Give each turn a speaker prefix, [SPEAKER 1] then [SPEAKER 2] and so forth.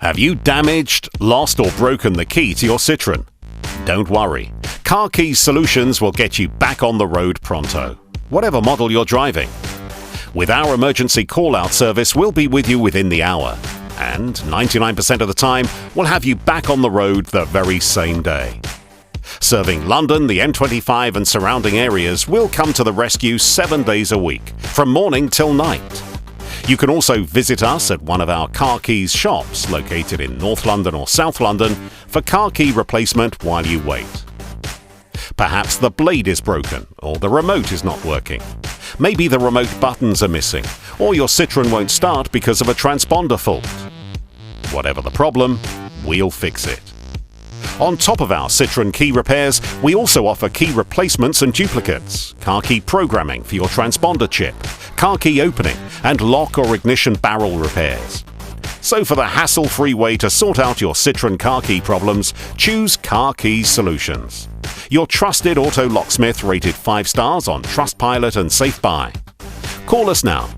[SPEAKER 1] Have you damaged, lost or broken the key to your Citroen? Don't worry. Car Keys Solutions will get you back on the road pronto, whatever model you're driving. With our emergency call-out service, we'll be with you within the hour. And 99% of the time, we'll have you back on the road the very same day. Serving London, the M25 and surrounding areas, we'll come to the rescue 7 days a week, from morning till night. You can also visit us at one of our Car Keys shops located in North London or South London for car key replacement while you wait. Perhaps the blade is broken or the remote is not working. Maybe the remote buttons are missing or your Citroen won't start because of a transponder fault. Whatever the problem, we'll fix it. On top of our Citroen key repairs, we also offer key replacements and duplicates, car key programming for your transponder chip, car key opening, and lock or ignition barrel repairs. So for the hassle-free way to sort out your Citroen car key problems, choose Car Keys Solutions. Your trusted auto locksmith rated 5 stars on Trustpilot and SafeBuy. Call us now